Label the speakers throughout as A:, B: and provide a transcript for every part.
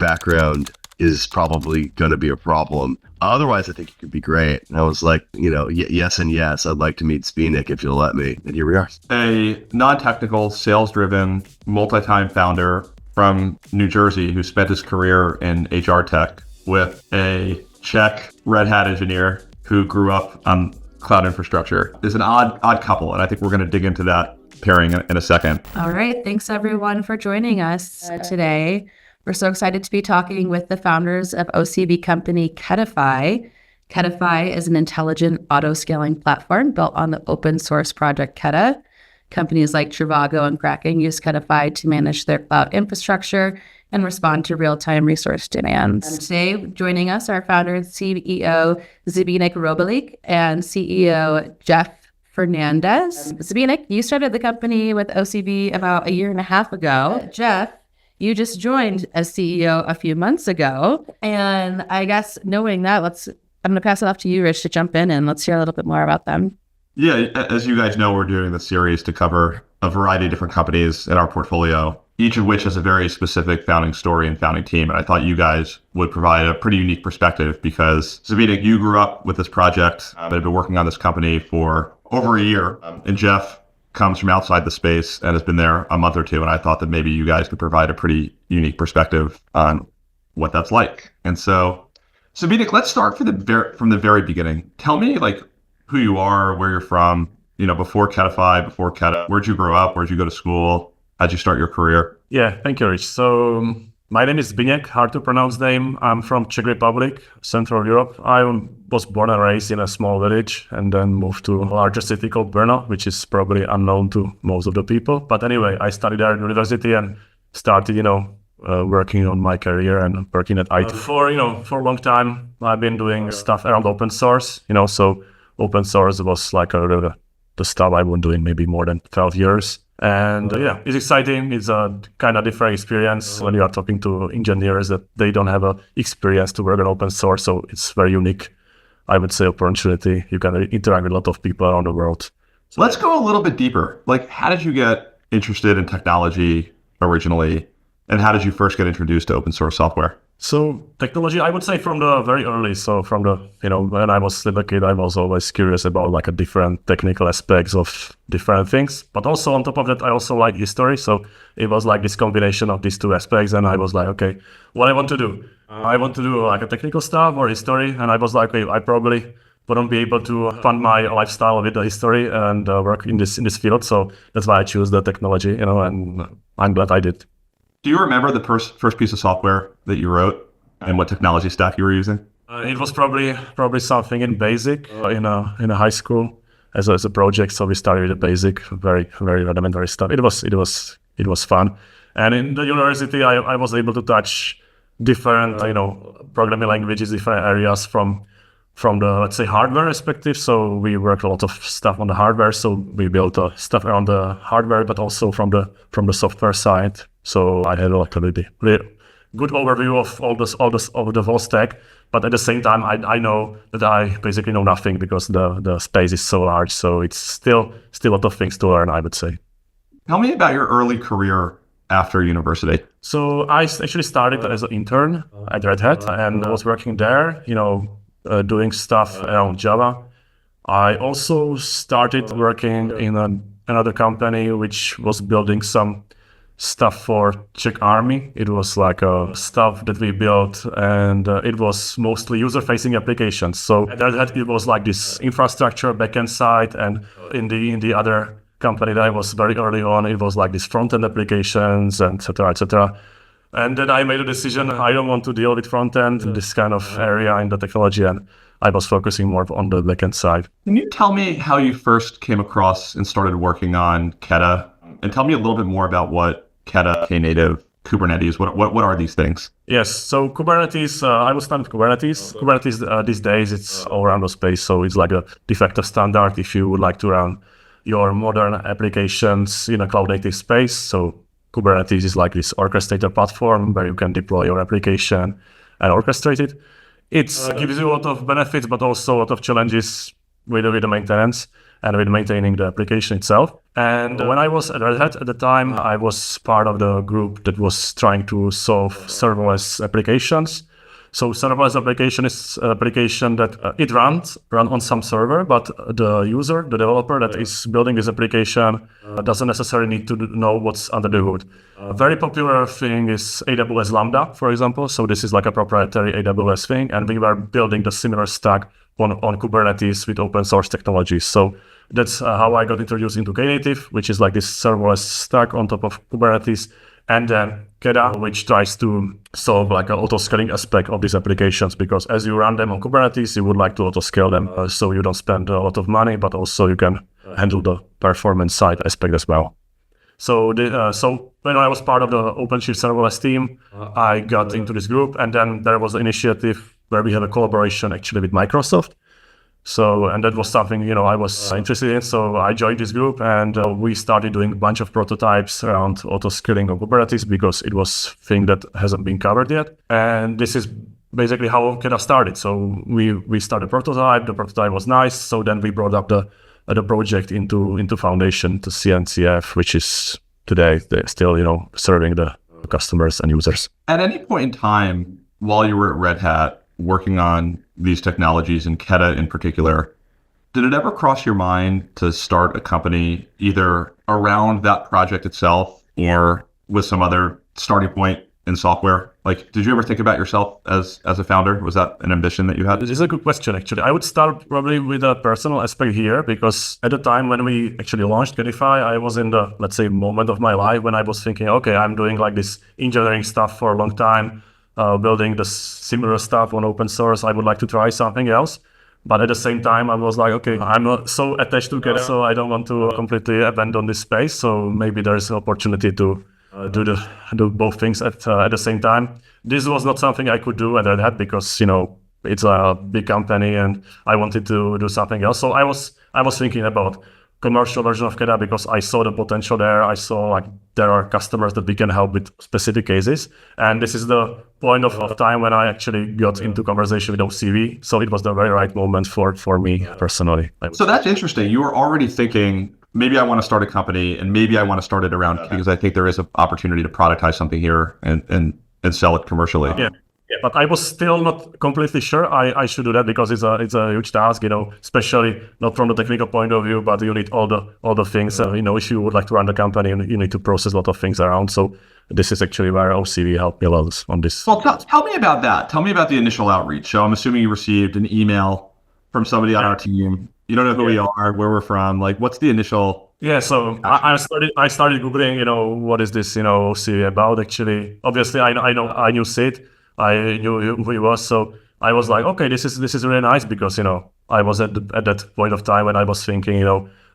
A: background is probably going to be a problem. Otherwise, I think it could be great. And I was like, yes and yes, I'd like to meet Spinek if you'll let me. And here we are.
B: A non-technical, sales-driven, multi-time founder from New Jersey who spent his career in HR tech with a Czech Red Hat engineer who grew up on cloud infrastructure is an odd couple. And I think we're going to dig into that pairing in a second.
C: All right. Thanks, everyone, for joining us today. We're so excited to be talking with the founders of OCV company Kedify. Kedify is an intelligent auto-scaling platform built on the open source project Keda. Companies like Trivago and Kraken use Kedify to manage their cloud infrastructure and respond to real-time resource demands. And today, joining us are founder and CEO Zbigniew Robelik and CEO Jeff Fernandez. Zbigniew, you started the company with OCV about a year and a half ago. Jeff, you just joined as CEO a few months ago. And I guess knowing that, I'm going to pass it off to you, Rich, to jump in and let's hear a little bit more about them.
B: Yeah, as you guys know, we're doing this series to cover a variety of different companies in our portfolio, each of which has a very specific founding story and founding team. And I thought you guys would provide a pretty unique perspective because, Zbigniew, you grew up with this project and have been working on this company for over a year. And Jeff comes from outside the space and has been there a month or two. And I thought that maybe you guys could provide a pretty unique perspective on what that's like. And so, Zbigniew, let's start from the very beginning. Tell me who you are, where you're from, before Kedify, before Keda. Where'd you grow up? Where'd you go to school? How'd you start your career?
D: Yeah, thank you, Rich. So my name is Zbigniew, hard to pronounce name. I'm from Czech Republic, Central Europe. I was born and raised in a small village and then moved to a larger city called Brno, which is probably unknown to most of the people. But anyway, I studied there at university and started, working on my career and working at IT. For a long time, I've been doing stuff around open source, so open source was the stuff I've been doing maybe more than 12 years. And it's exciting. It's a kind of different experience when you are talking to engineers that they don't have a experience to work on open source. So it's very unique, I would say, opportunity. You can interact with a lot of people around the world.
B: So let's go a little bit deeper. How did you get interested in technology originally? And how did you first get introduced to open source software?
D: So technology, I would say from the very early. So from the, when I was still a kid, I was always curious about a different technical aspects of different things. But also on top of that, I also like history. So it was this combination of these two aspects. And I was okay, what I want to do? I want to do a technical stuff or history. And I was okay, I probably wouldn't be able to fund my lifestyle with the history and work in this field. So that's why I choose the technology, and I'm glad I did.
B: Do you remember the first piece of software that you wrote and what technology stack you were using?
D: It was probably something in BASIC in a high school as a project. So we started with the BASIC, very very rudimentary stuff. It was fun, and in the university I was able to touch different programming languages, different areas from the, let's say, hardware perspective. So we worked a lot of stuff on the hardware. So we built stuff around the hardware, but also from the software side. So I had a really good overview of the whole stack. But at the same time, I know that I basically know nothing because the space is so large. So it's still a lot of things to learn, I would say.
B: Tell me about your early career after university.
D: So I actually started as an intern at Red Hat and I was working there, doing stuff around Java. I also started working in another company which was building some stuff for Czech army. It was stuff that we built, and it was mostly user-facing applications. So at Red Hat, it was this infrastructure backend side, and in the other company that I was very early on, it was this front-end applications, and etc., etc. And then I made a decision, I don't want to deal with front-end in this kind of area in the technology, and I was focusing more on the backend side.
B: Can you tell me how you first came across and started working on Keda? And tell me a little bit more about what Keda, Knative, Kubernetes, what are these things?
D: Yes, so Kubernetes, I was starting with Kubernetes. Kubernetes these days, it's all around the space, so it's a de facto standard if you would like to run your modern applications in a cloud-native space. So Kubernetes is this orchestrator platform where you can deploy your application and orchestrate it. It gives you a lot of benefits, but also a lot of challenges with the maintenance. and with maintaining the application itself. And when I was at Red Hat at the time, I was part of the group that was trying to solve serverless applications. So serverless application is an application that it runs on some server, but the user, the developer that is building this application doesn't necessarily need to know what's under the hood. A very popular thing is AWS Lambda, for example. So this is like a proprietary AWS thing, and we were building the similar stack on Kubernetes with open source technologies. So that's how I got introduced into Knative, which is like this serverless stack on top of Kubernetes. And then Keda, which tries to solve like an auto-scaling aspect of these applications, because as you run them on Kubernetes, you would like to auto-scale them so you don't spend a lot of money, but also you can handle the performance side aspect as well. So when I was part of the OpenShift serverless team, I got into this group, and then there was an initiative where we had a collaboration actually with Microsoft. So, and that was something, I was interested in. So I joined this group, and we started doing a bunch of prototypes around auto-scaling on Kubernetes, because it was a thing that hasn't been covered yet. And this is basically how Keda started. So we started a prototype. The prototype was nice. So then we brought up the project into Foundation to CNCF, which is today still, serving the customers and users.
B: At any point in time while you were at Red Hat working on these technologies, and Keda in particular, did it ever cross your mind to start a company either around that project itself or with some other starting point in software? Like, did you ever think about yourself as a founder? Was that an ambition that you had?
D: This is a good question, actually. I would start probably with a personal aspect here, because at the time when we actually launched Kedify, I was in the, let's say, moment of my life when I was thinking, okay, I'm doing like this engineering stuff for a long time, building the similar stuff on open source. I would like to try something else. But at the same time, I was like, okay, I'm not so attached to Keda, so I don't want to completely abandon this space. So maybe there's an opportunity to do both things at the same time. This was not something I could do at Red Hat, because it's a big company and I wanted to do something else. So I was thinking about commercial version of Keda, because I saw the potential there. I saw like there are customers that we can help with specific cases, and this is the point of time when I actually got into conversation with OCV. So it was the very right moment for me personally.
B: So that's interesting. You were already thinking, maybe I want to start a company, and maybe I want to start it around, because I think there is an opportunity to productize something here and sell it commercially.
D: Yeah. But I was still not completely sure I should do that, because it's a huge task, especially not from the technical point of view, but you need all the things. If you would like to run the company, you need to process a lot of things around. So this is actually where OCV helped me a lot on this.
B: Well, tell me about that. Tell me about the initial outreach. So I'm assuming you received an email from somebody on our team. You don't know who we are, where we're from. Like, what's the initial?
D: Yeah, so I started Googling, what is this, OCV about? Actually, obviously, I knew Sid. I knew who he was, so I was like, okay, this is really nice, because I was at that point of time when I was thinking,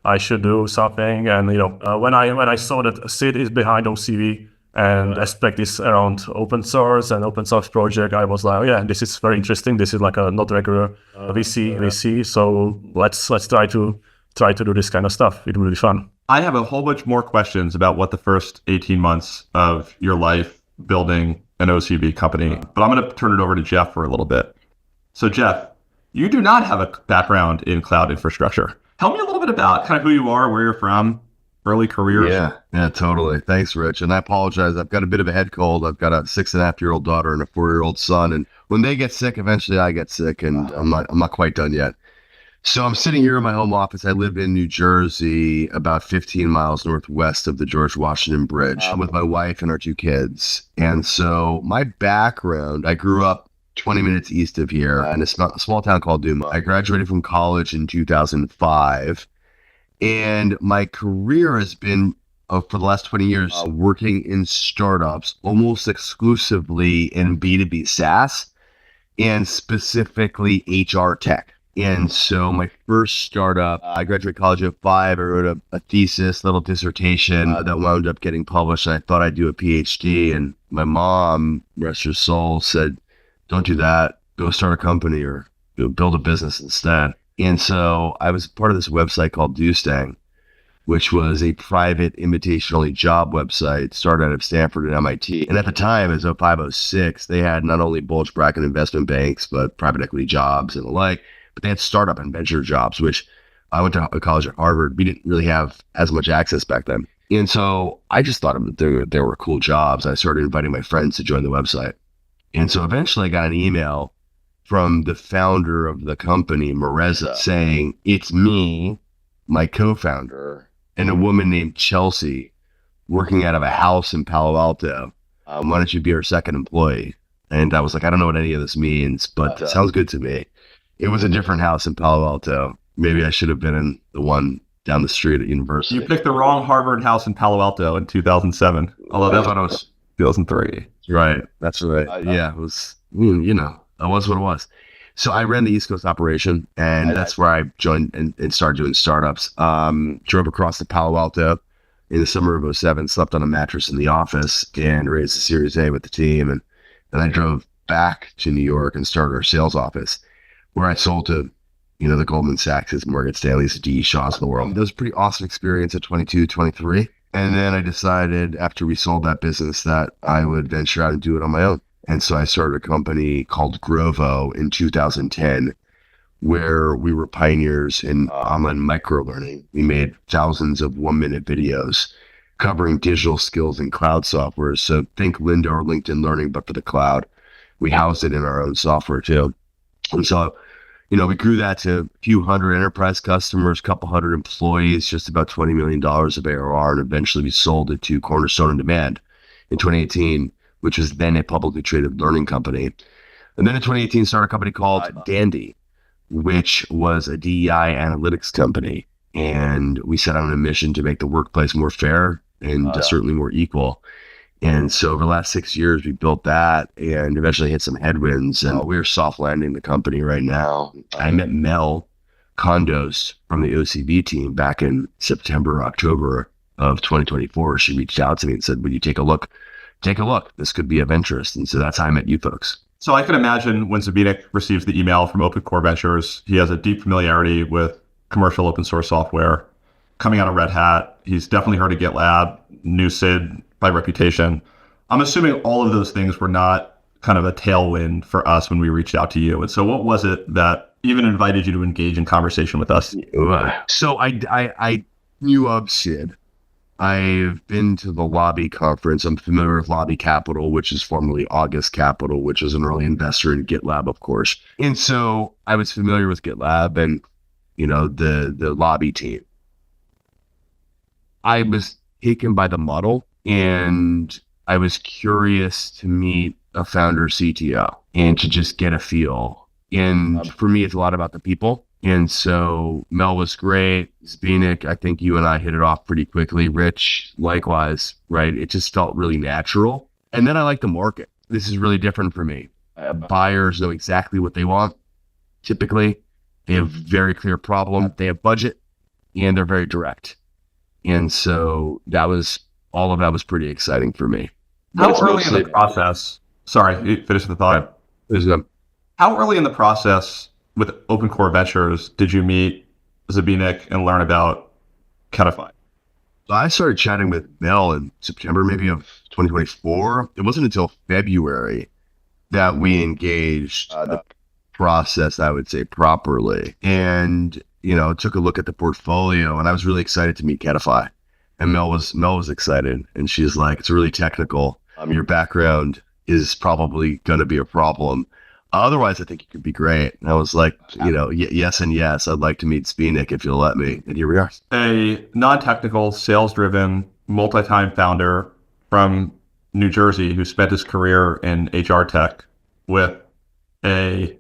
D: I should do something, and when I saw that Sid is behind OCV and aspect is around open source and open source project, I was like, oh, yeah, this is very interesting. This is like a not regular VC, so let's try to do this kind of stuff. It will be fun.
B: I have a whole bunch more questions about what the first 18 months of your life building an OCV company, but I'm going to turn it over to Jeff for a little bit. So Jeff, you do not have a background in cloud infrastructure. Tell me a little bit about kind of who you are, where you're from, early career.
A: Yeah, totally. Thanks, Rich. And I apologize. I've got a bit of a head cold. I've got a 6.5-year-old daughter and a 4-year-old son. And when they get sick, eventually I get sick, and I'm not quite done yet. So I'm sitting here in my home office. I live in New Jersey, about 15 miles northwest of the George Washington Bridge. I'm with my wife and our 2 kids. And so my background, I grew up 20 minutes east of here in a small town called Duma. I graduated from college in 2005. And my career has been, for the last 20 years, working in startups, almost exclusively in B2B SaaS, and specifically HR tech. And so my first startup, I graduated college at 5. I wrote a thesis, little dissertation that wound up getting published. And I thought I'd do a PhD. And my mom, rest her soul, said, don't do that. Go start a company or build a business instead. And so I was part of this website called Doostang, which was a private invitational job website started out of Stanford and MIT. And at the time, as 05, 06, they had not only bulge bracket investment banks, but private equity jobs and the like. But they had startup and venture jobs, which I went to college at Harvard. We didn't really have as much access back then. And so I just thought there were cool jobs. I started inviting my friends to join the website. And so eventually I got an email from the founder of the company, Mareza, saying, it's me, my co-founder, and a woman named Chelsea working out of a house in Palo Alto. Why don't you be our second employee? And I was like, I don't know what any of this means, but it sounds good to me. It was a different house in Palo Alto. Maybe I should have been in the one down the street at university.
B: You picked the wrong Harvard house in Palo Alto in 2007. Although I thought it was 2003.
A: Right. That's right. Yeah, it was, that was what it was. So I ran the East Coast operation, and that's where I joined and started doing startups. Drove across to Palo Alto in the summer of 2007, slept on a mattress in the office, and raised a Series A with the team. And then I drove back to New York and started our sales office, where I sold to, the Goldman Sachs, Morgan Stanley's, D. Shaw's of the world. That was a pretty awesome experience at 22, 23. And then I decided after we sold that business that I would venture out and do it on my own. And so I started a company called Grovo in 2010, where we were pioneers in online microlearning. We made thousands of 1-minute videos covering digital skills and cloud software. So think Lynda or LinkedIn Learning, but for the cloud. We housed it in our own software too. And so, we grew that to a few hundred enterprise customers, a couple hundred employees, just about $20 million of ARR. And eventually we sold it to Cornerstone On Demand in 2018, which was then a publicly traded learning company. And then in 2018, started a company called Dandy, which was a DEI analytics company. And we set out on a mission to make the workplace more fair and certainly more equal. And so over the last 6 years, we built that and eventually hit some headwinds. And we're soft landing the company right now. I met Mel Condos from the OCV team back in September, October of 2024. She reached out to me and said, would you take a look? Take a look. This could be of interest. And so that's how I met you folks.
B: So I can imagine when Zbigniew receives the email from Open Core Ventures, he has a deep familiarity with commercial open source software. Coming out of Red Hat, he's definitely heard of GitLab, knew Sid by reputation. I'm assuming all of those things were not kind of a tailwind for us when we reached out to you. And so what was it that even invited you to engage in conversation with us?
A: So I knew of Sid. I've been to the Lobby conference. I'm familiar with Lobby Capital, which is formerly August Capital, which is an early investor in GitLab, of course. And so I was familiar with GitLab and, the Lobby team. I was taken by the model, and I was curious to meet a founder CTO and to just get a feel. And for me, it's a lot about the people. And so Mel was great. Zbigniew, I think you and I hit it off pretty quickly. Rich, likewise, right? It just felt really natural. And then I like the market. This is really different for me. Buyers know exactly what they want. Typically, they have very clear problem. They have budget, and they're very direct. And so all of that was pretty exciting for me.
B: How early in the process? Sorry, finish the thought. How early in the process with Open Core Ventures did you meet Zbigniew and learn about Kedify?
A: So I started chatting with Mel in September, maybe of 2024. It wasn't until February that we engaged the process, I would say, properly. And, took a look at the portfolio, and I was really excited to meet Kedify. And Mel was excited, and she's like, it's really technical. Your background is probably going to be a problem. Otherwise, I think it could be great. And I was like, yes and yes. I'd like to meet Zbigniew if you'll let me. And here we are.
B: A non-technical, sales-driven, multi-time founder from New Jersey who spent his career in HR tech with a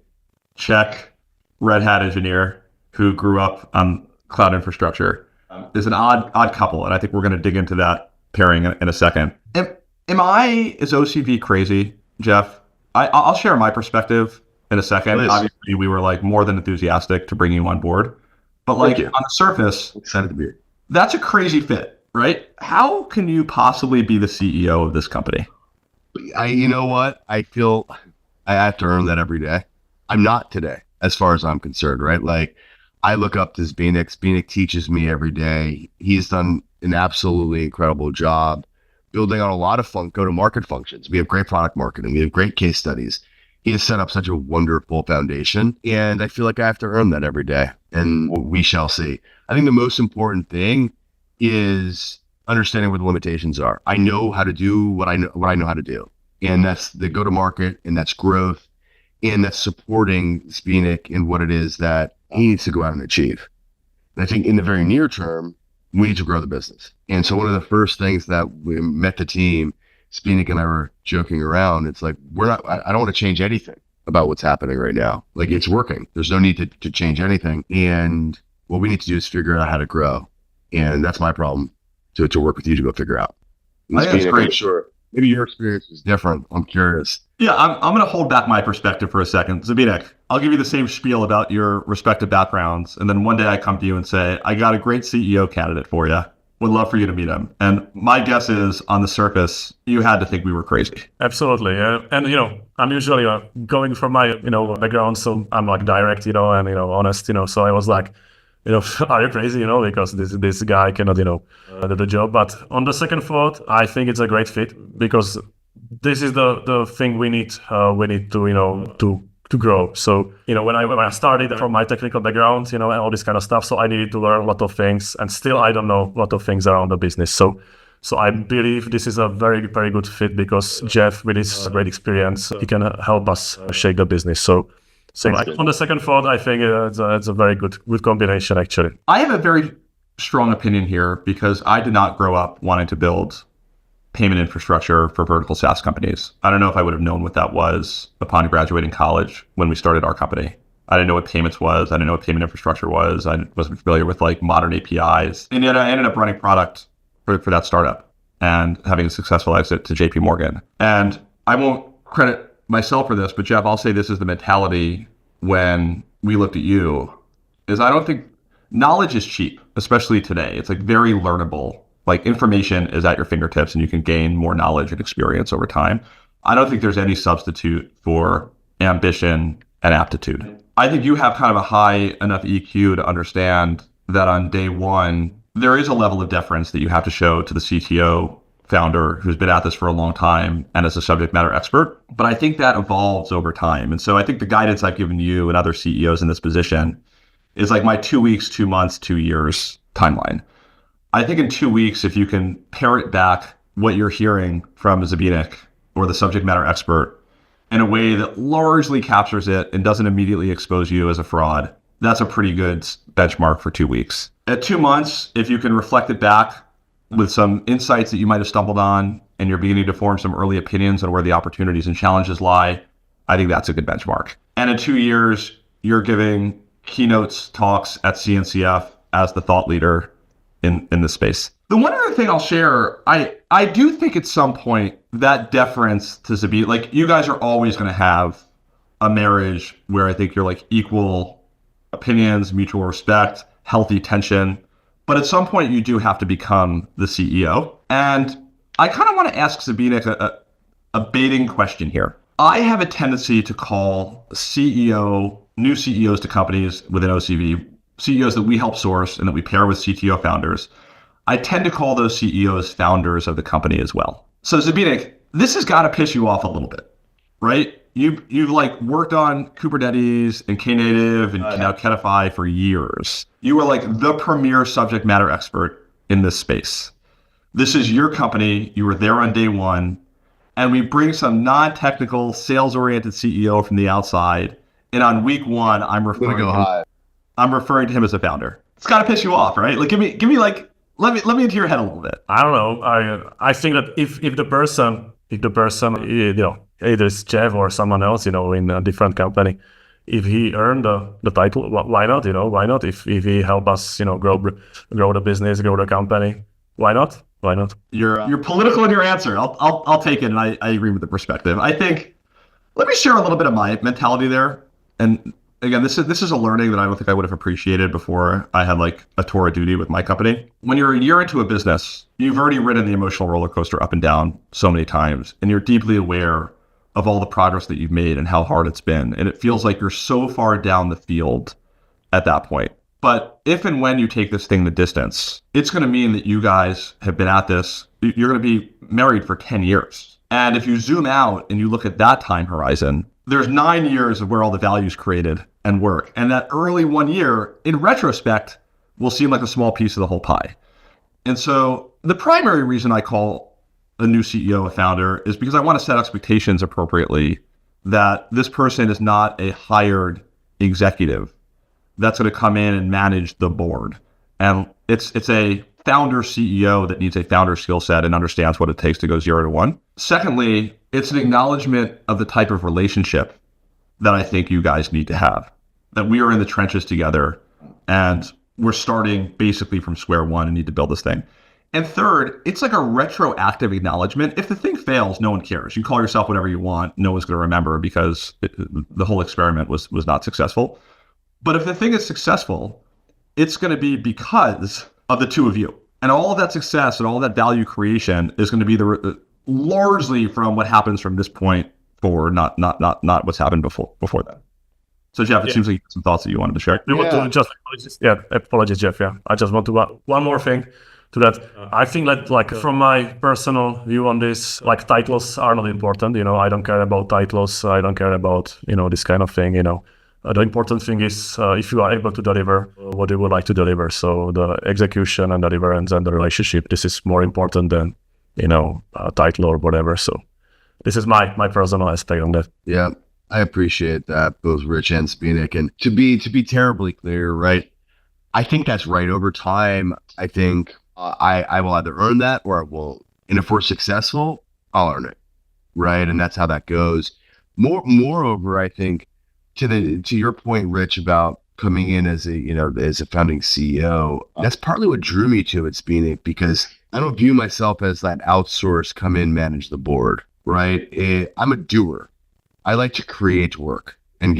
B: Czech Red Hat engineer who grew up on cloud infrastructure. There's an odd couple, and I think we're going to dig into that pairing in a second. Is OCV crazy, Jeff? I'll share my perspective in a second.
A: Please.
B: Obviously, we were more than enthusiastic to bring you on board. But on the surface,
A: Excited to be here.
B: that's a crazy fit, right? How can you possibly be the CEO of this company?
A: You know what? I feel I have to earn that every day. I'm not today, as far as I'm concerned, right? I look up to Zbigniew. Zbigniew teaches me every day. He's done an absolutely incredible job building on a lot of go-to-market functions. We have great product marketing. We have great case studies. He has set up such a wonderful foundation, and I feel like I have to earn that every day. and we shall see. I think the most important thing is understanding what the limitations are. I know how to do what I know how to do, and that's the go to market, and that's growth, and that's supporting Zbigniew in what it is that he needs to go out and achieve. And I think in the very near term, we need to grow the business. And so one of the first things that we met the team, Zbigniew and I were joking around. It's like, I don't want to change anything about what's happening right now. Like, it's working. There's no need to change anything. And what we need to do is figure out how to grow. And that's my problem to work with you to go figure out.
B: I think that's great.
A: I'm sure maybe your experience is different. I'm curious.
B: Yeah, I'm going to hold back my perspective for a second. Zbigniew, I'll give you the same spiel about your respective backgrounds. And then one day I come to you and say, I got a great CEO candidate for you. Would love for you to meet him. And my guess is, on the surface, you had to think we were crazy.
D: Absolutely. And, I'm usually going from my, background. So I'm like direct, and, honest, so I was like, are you crazy, because this guy cannot, do the job. But on the second thought, I think it's a great fit, because this is the thing we need to grow. So, when I started from my technical background, and all this kind of stuff, so I needed to learn a lot of things, and still I don't know a lot of things around the business. So I believe this is a very, very good fit, because Jeff, with his great experience, he can help us shake the business. So on the second thought, I think it's a very good combination, actually.
B: I have a very strong opinion here, because I did not grow up wanting to build payment infrastructure for vertical SaaS companies. I don't know if I would have known what that was upon graduating college when we started our company. I didn't know what payments was. I didn't know what payment infrastructure was. I wasn't familiar with like modern APIs. And yet I ended up running product for that startup and having a successful exit to JP Morgan. And I won't credit myself for this, but Jeff, I'll say this is the mentality when we looked at you, is I don't think knowledge is cheap, especially today. It's like very learnable. Like, information is at your fingertips and you can gain more knowledge and experience over time. I don't think there's any substitute for ambition and aptitude. I think you have kind of a high enough EQ to understand that on day one, there is a level of deference that you have to show to the CTO founder who's been at this for a long time and is a subject matter expert. But I think that evolves over time. And so I think the guidance I've given you and other CEOs in this position is like my 2 weeks, 2 months, 2 years timeline. I think in 2 weeks, if you can parrot back what you're hearing from Zbigniew or the subject matter expert in a way that largely captures it and doesn't immediately expose you as a fraud, that's a pretty good benchmark for 2 weeks. At 2 months, if you can reflect it back with some insights that you might have stumbled on and you're beginning to form some early opinions on where the opportunities and challenges lie, I think that's a good benchmark. And in 2 years, you're giving keynotes, talks at CNCF as the thought leader in this space. The one other thing I'll share, I do think at some point that deference to Zbigniew, like, you guys are always going to have a marriage where I think you're like equal opinions, mutual respect, healthy tension. But at some point you do have to become the CEO. And I kind of want to ask Zbigniew a baiting question here. I have a tendency to call new CEOs to companies within OCV, CEOs that we help source and that we pair with CTO founders. I tend to call those CEOs founders of the company as well. So Zbigniew, this has got to piss you off a little bit, right? You've like worked on Kubernetes and Knative and now Kedify for years. You were like the premier subject matter expert in this space. This is your company. You were there on day one. And we bring some non-technical, sales-oriented CEO from the outside. And on week one, I'm referring to him as a founder. It's got to piss you off, right? Like, give me like, let me into your head a little bit.
D: I don't know. I think that if the person, either it's Jeff or someone else, in a different company, if he earned the title, why not? Why not? If he help us, grow the business, grow the company, why not? Why not?
B: You're political in your answer. I'll take it, and I agree with the perspective. I think, let me share a little bit of my mentality there. And again, this is a learning that I don't think I would have appreciated before I had like a tour of duty with my company. When you're a year into a business, you've already ridden the emotional roller coaster up and down so many times, and you're deeply aware of all the progress that you've made and how hard it's been. And it feels like you're so far down the field at that point. But if and when you take this thing the distance, it's going to mean that you guys have been at this. You're going to be married for 10 years. And if you zoom out and you look at that time horizon, there's 9 years of where all the value is created and work. And that early 1 year, in retrospect, will seem like a small piece of the whole pie. And so the primary reason I call a new CEO a founder is because I want to set expectations appropriately that this person is not a hired executive that's going to come in and manage the board. And it's a founder CEO that needs a founder skill set and understands what it takes to go 0 to 1. Secondly, it's an acknowledgement of the type of relationship that I think you guys need to have, that we are in the trenches together and we're starting basically from square one and need to build this thing. And third, it's like a retroactive acknowledgement. If the thing fails, no one cares. You call yourself whatever you want. No one's going to remember because the whole experiment was not successful. But if the thing is successful, it's going to be because of the two of you. And all of that success and all of that value creation is going to be largely from what happens from this point forward, not what's happened before that. So Jeff, it seems like you have some thoughts that you wanted to share.
D: You want to just apologies, Jeff. Yeah, I just want to add one more thing to that. I think that, like, from my personal view on this, like, titles are not important. I don't care about titles. I don't care about this kind of thing. The important thing is if you are able to deliver what you would like to deliver. So the execution and deliverance and the relationship, this is more important than a title or whatever. So this is my personal aspect on that.
A: Yeah, I appreciate that, both Rich and Spinek. And to be terribly clear, right? I think that's right. Over time, I think I will either earn that or I won't. And if we're successful, I'll earn it, right? And that's how that goes. Moreover, I think to your point, Rich, about coming in as a founding CEO, that's partly what drew me to it, Spinek, because I don't view myself as that outsourced, come in, manage the board, right? I'm a doer. I like to create work, and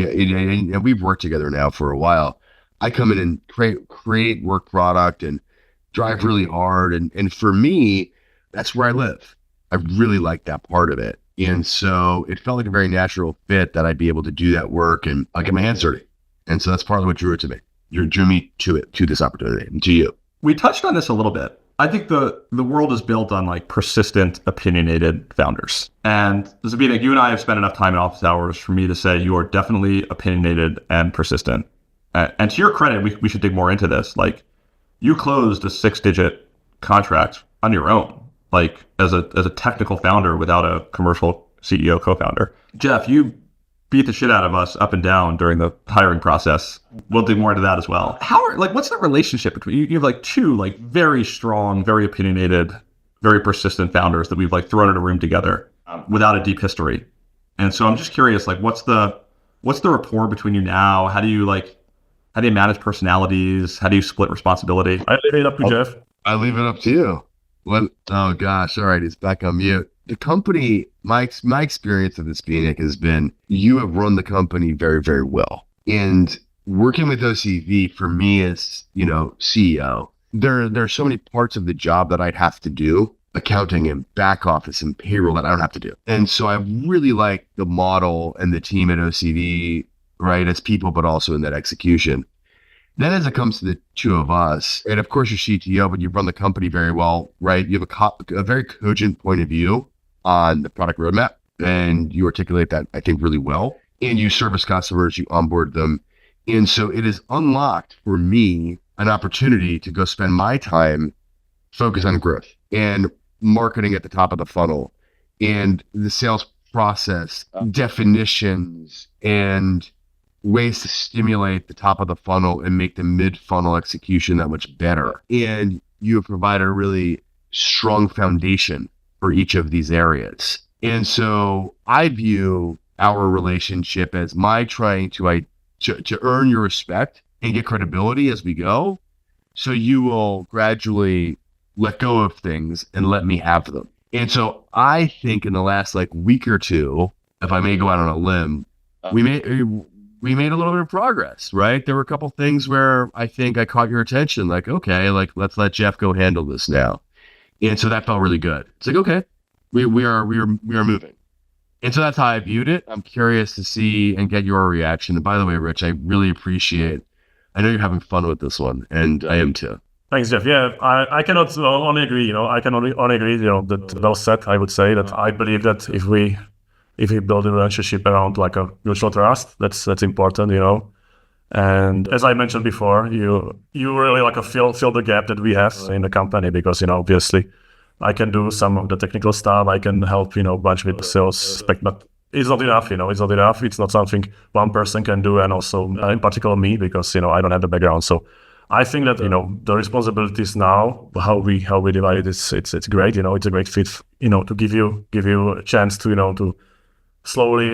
A: we've worked together now for a while. I come in and create work product and drive really hard. And for me, that's where I live. I really like that part of it. And so it felt like a very natural fit that I'd be able to do that work and I'll get my hands dirty. And so that's partly what drew it to me. Drew me to this opportunity and to you.
B: We touched on this a little bit. I think the world is built on, like, persistent, opinionated founders. And Zbigniew, you and I have spent enough time in office hours for me to say you are definitely opinionated and persistent. And to your credit, we should dig more into this. Like, you closed a 6-digit contract on your own, like, as a technical founder without a commercial CEO co-founder. Jeff, you beat the shit out of us up and down during the hiring process. We'll dig more into that as well. What's that relationship between you have, like, two, like, very strong, very opinionated, very persistent founders that we've, like, thrown in a room together without a deep history. And so I'm just curious, like, what's the rapport between you now? How do you manage personalities? How do you split responsibility?
D: I leave it up to Jeff.
A: I leave it up to you. What? Oh gosh. All right. He's back on mute. The company, my experience of this, Spinek, has been you have run the company very, very well. And working with OCV for me as, CEO, there are so many parts of the job that I'd have to do, accounting and back office and payroll, that I don't have to do. And so I really like the model and the team at OCV, right, as people, but also in that execution. Then as it comes to the two of us, and of course you're CTO, but you run the company very well, right? You have a very cogent point of view on the product roadmap, and you articulate that, I think, really well. And you service customers, you onboard them. And so it is unlocked for me an opportunity to go spend my time focus on growth and marketing at the top of the funnel and the sales process, definitions, and ways to stimulate the top of the funnel and make the mid-funnel execution that much better. And you provide a really strong foundation for each of these areas. And so I view our relationship as my trying to earn your respect and get credibility as we go. So you will gradually let go of things and let me have them. And so I think in the last week or two, if I may go out on a limb, we made a little bit of progress, right? There were a couple things where I think I caught your attention, okay, let's let Jeff go handle this now. And so that felt really good. It's okay, we are moving. And so that's how I viewed it. I'm curious to see and get your reaction. And by the way, Rich, I really appreciate, I know you're having fun with this one, and I am too.
D: Thanks, Jeff. Yeah, I cannot only agree. I can only agree. That well said. I would say that I believe that if we build a relationship around like a mutual trust, that's important. And as I mentioned before, you really like fill the gap that we have in the company because obviously I can do some of the technical stuff. I can help a bunch with the sales aspect, but it's not enough. It's not enough. It's not something one person can do, and also in particular me because I don't have the background. So I think that the responsibilities now, how we divide it, it's great. It's a great fit. To give you a chance to slowly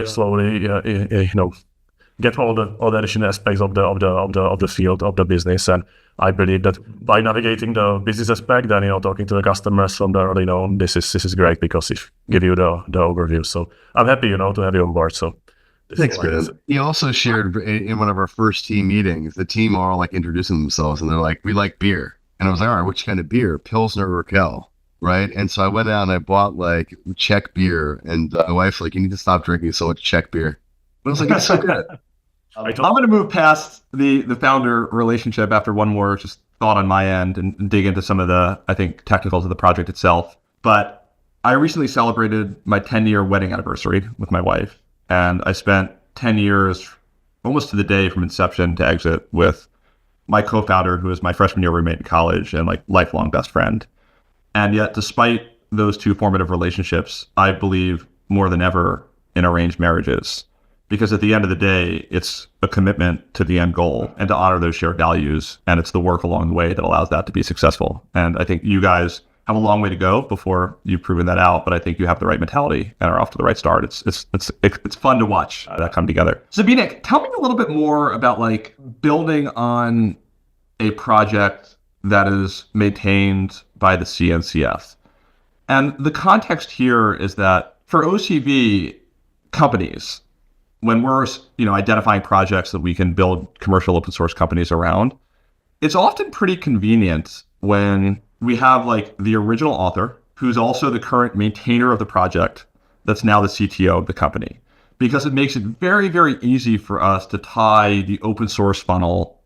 D: get all the additional aspects of the field of the business. And I believe that by navigating the business aspect, then talking to the customers from there, this is great because it give you the overview. So I'm happy to have you on board. So
A: Thanks, Brandon. He also shared in one of our first team meetings, the team are all like introducing themselves and they're like, we like beer. And I was like, all right, which kind of beer? Pilsner or Raquel, right? And so I went out and I bought like Czech beer, and my wife's like, you need to stop drinking so much Czech beer. But I was like, it's so good.
B: I'm going to move past the founder relationship after one more just thought on my end and dig into some of the, I think, technicals of the project itself. But I recently celebrated my 10-year wedding anniversary with my wife. And I spent 10 years, almost to the day from inception to exit, with my co-founder, who was my freshman year roommate in college and like lifelong best friend. And yet, despite those two formative relationships, I believe more than ever in arranged marriages. Because at the end of the day, it's a commitment to the end goal and to honor those shared values. And it's the work along the way that allows that to be successful. And I think you guys have a long way to go before you've proven that out, but I think you have the right mentality and are off to the right start. It's fun to watch that come together. So Zbigniew, tell me a little bit more about like building on a project that is maintained by the CNCF. And the context here is that for OCV companies, when we're identifying projects that we can build commercial open source companies around, it's often pretty convenient when we have like the original author, who's also the current maintainer of the project, that's now the CTO of the company, because it makes it very, very easy for us to tie the open source funnel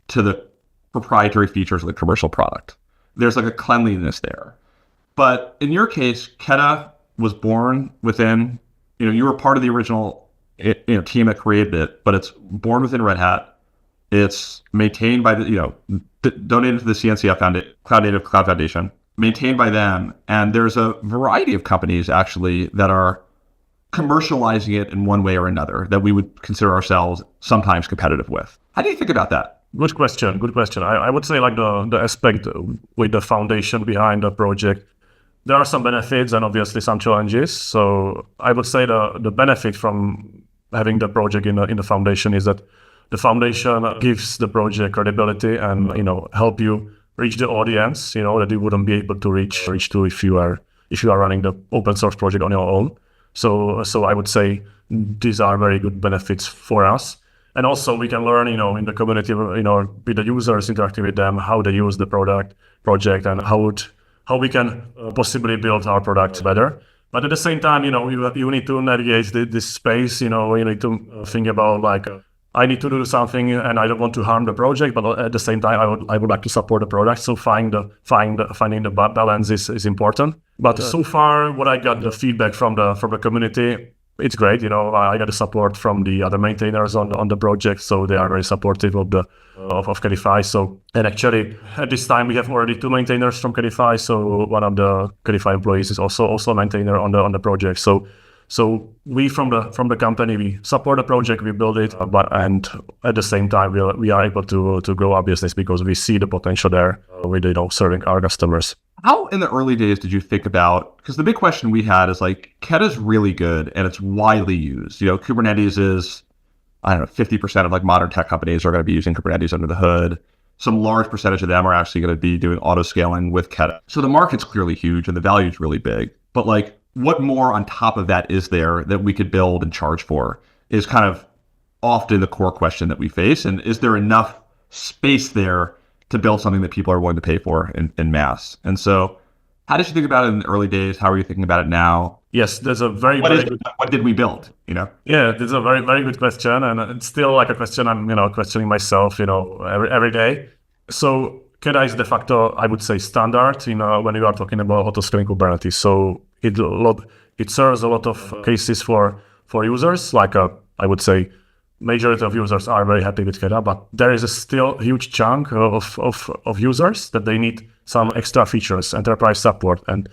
B: to the proprietary features of the commercial product. There's like a cleanliness there. But in your case, Keda was born within, you were part of the original team that created it, but it's born within Red Hat. It's maintained by donated to the CNCF Cloud Native Cloud Foundation, maintained by them. And there's a variety of companies actually that are commercializing it in one way or another that we would consider ourselves sometimes competitive with. How do you think about that?
D: Good question. I would say like the aspect with the foundation behind the project, there are some benefits and obviously some challenges. So I would say the benefit from having the project in the foundation is that the foundation gives the project credibility and help you reach the audience that you wouldn't be able to reach to if you are running the open source project on your own. So I would say these are very good benefits for us. And also we can learn in the community with the users, interacting with them, how they use the project and how we can possibly build our product better. But at the same time, you need to navigate this space. You need to think about like, I need to do something and I don't want to harm the project, but at the same time, I would like to support the product. So finding the balance is important. But so far, what I got the feedback from the community, it's great. I got the support from the other maintainers on the project, so they are very supportive of Kedify. So, and actually at this time we have already 2 maintainers from Kedify. So one of the Kedify employees is also a maintainer on the project. So we from the company, we support the project, we build it, and at the same time we are able to grow our business because we see the potential there with serving our customers.
B: How in the early days did you think about, because the big question we had is like, Keda's really good and it's widely used. Kubernetes is, 50% of like modern tech companies are going to be using Kubernetes under the hood. Some large percentage of them are actually going to be doing auto scaling with Keda. So the market's clearly huge and the value is really big. But like, what more on top of that is there that we could build and charge for is kind of often the core question that we face. And is there enough space there to build something that people are willing to pay for in mass? And so how did you think about it in the early days? How are you thinking about it now?
D: Yes, there's a very
B: what did we build?
D: Yeah, this is a very, very good question. And it's still like a question I'm, questioning myself, every day. So Keda is de facto, I would say, standard when you are talking about autoscaling Kubernetes. So it serves a lot of cases for users. Like I would say, majority of users are very happy with Keda, but there is a still huge chunk of users that they need some extra features, enterprise support. And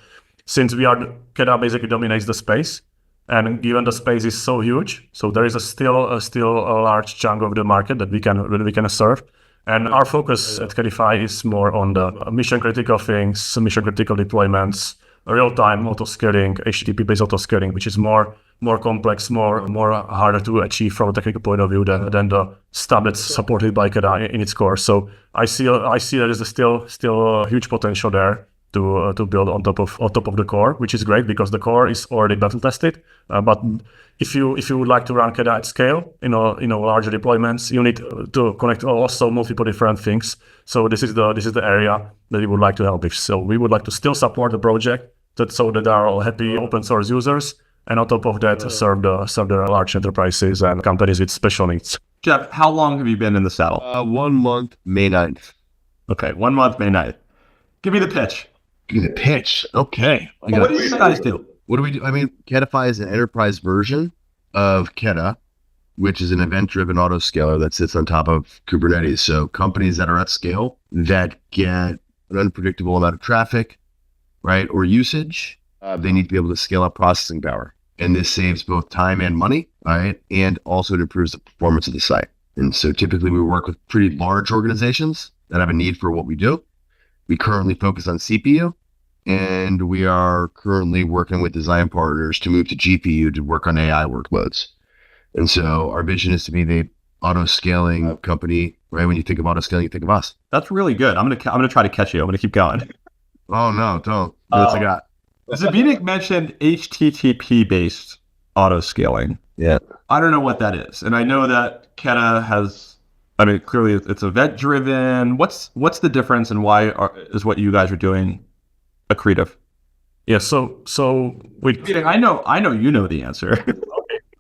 D: since Keda basically dominates the space, and given the space is so huge, so there is still a large chunk of the market that we can serve. And our focus at Kedify is more on the mission critical things, mission critical deployments, real-time auto-scaling, HTTP-based auto-scaling, which is more complex, more harder to achieve from a technical point of view than the stuff that's supported by Keda in its core. So I see there is still a huge potential there to build on top of the core, which is great because the core is already battle tested. But if you would like to run Keda at scale, larger deployments, you need to connect also multiple different things. So this is the area that we would like to help with. So we would like to still support the project so that there are all happy open source users, and on top of that, serve the large enterprises and companies with special needs.
B: Jeff, how long have you been in the saddle?
A: 1 month, May 9th.
B: Okay, 1 month, May 9th. Give me the pitch.
A: Give me the pitch. Okay.
B: What do you guys do?
A: What do we do? I mean, Kedify is an enterprise version of Keda, which is an event-driven autoscaler that sits on top of Kubernetes. So companies that are at scale that get an unpredictable amount of traffic, right, or usage, they need to be able to scale up processing power. And this saves both time and money, right? And also it improves the performance of the site. And so typically we work with pretty large organizations that have a need for what we do. We currently focus on CPU, and we are currently working with design partners to move to GPU to work on AI workloads. And so our vision is to be the auto-scaling company, right? When you think of auto-scaling, you think of us.
B: That's really good. I'm gonna try to catch you. I'm gonna keep going.
A: Oh, no, don't. That's what I got.
B: Zabinik mentioned HTTP-based auto-scaling.
A: Yeah.
B: I don't know what that is. And I know that Keda has, I mean, clearly it's event-driven. What's the difference, and why is what you guys are doing accretive?
D: Yeah, so
B: I know you know the answer.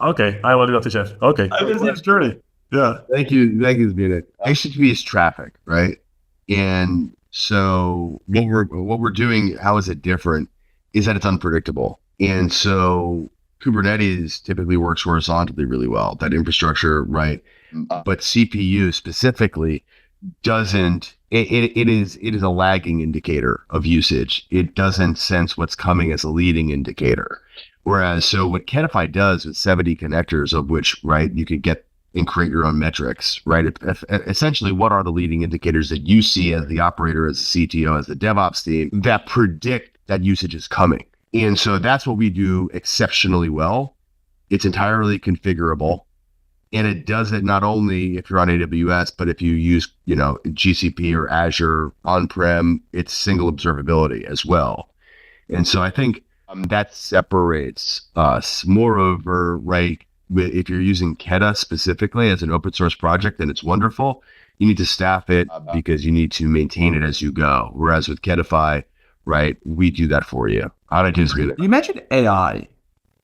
D: Okay, I will do that to Jeff. Okay.
B: Business journey. Yeah.
A: Thank you, Zbigniew. HTTP is traffic, right? And so what we're doing, how is it different, is that it's unpredictable. And so Kubernetes typically works horizontally really well, that infrastructure, right? But CPU specifically doesn't, it is a lagging indicator of usage. It doesn't sense what's coming as a leading indicator. Whereas, so what Kedify does with 70 connectors, of which, right, you could get and create your own metrics, right? Essentially, what are the leading indicators that you see as the operator, as the CTO, as the DevOps team that predict that usage is coming? And so that's what we do exceptionally well. It's entirely configurable. And it does it not only if you're on AWS, but if you use, GCP or Azure on-prem, it's single observability as well. And so I think that separates us. Moreover, right, if you're using Keda specifically as an open source project, then it's wonderful. You need to staff it because you need to maintain it as you go. Whereas with Kedify, right, we do that for you. How did I do that?
B: You mentioned AI.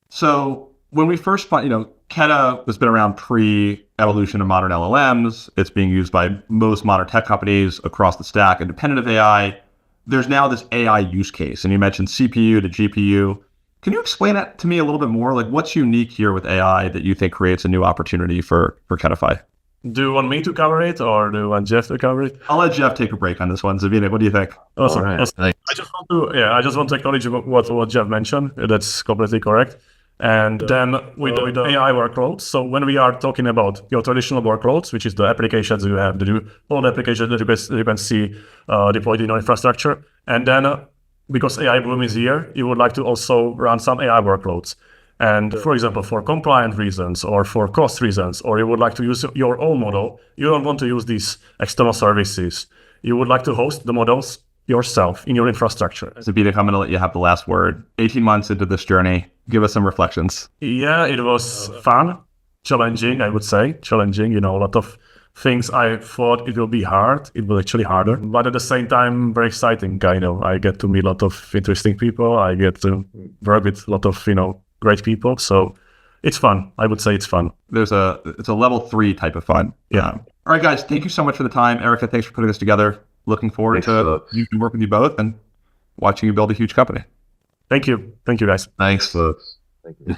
B: So when we first, Keda has been around pre-evolution of modern LLMs. It's being used by most modern tech companies across the stack, independent of AI. There's now this AI use case, and you mentioned CPU to GPU. Can you explain that to me a little bit more? Like, what's unique here with AI that you think creates a new opportunity for Kedify?
D: Do you want me to cover it, or do you want Jeff to cover it?
B: I'll let Jeff take a break on this one. Zabinik, what do you think?
D: Awesome.
A: Right.
D: Awesome. I just want to acknowledge what Jeff mentioned. That's completely correct. And then with the AI workloads, so when we are talking about your traditional workloads, which is the applications you have to do, all the applications that you can see deployed in your infrastructure, and then because AI boom is here, you would like to also run some AI workloads. And for example, for compliant reasons or for cost reasons, or you would like to use your own model, you don't want to use these external services. You would like to host the models yourself in your infrastructure.
B: Zabinik, I'm going to let you have the last word. 18 months into this journey, give us some reflections.
D: Yeah, it was fun, challenging, I would say. Challenging, a lot of things I thought it will be hard. It was actually harder, but at the same time, very exciting. I get to meet a lot of interesting people. I get to work with a lot of, great people. So it's fun. I would say it's fun.
B: It's a level 3 type of fun.
D: Yeah.
B: All right, guys, thank you so much for the time. Erica, thanks for putting this together. looking forward
A: Thanks,
B: to
A: folks.
B: working with you both and watching you build a huge company.
D: Thank you. Thank you, guys.
A: Thanks, folks. Thank you.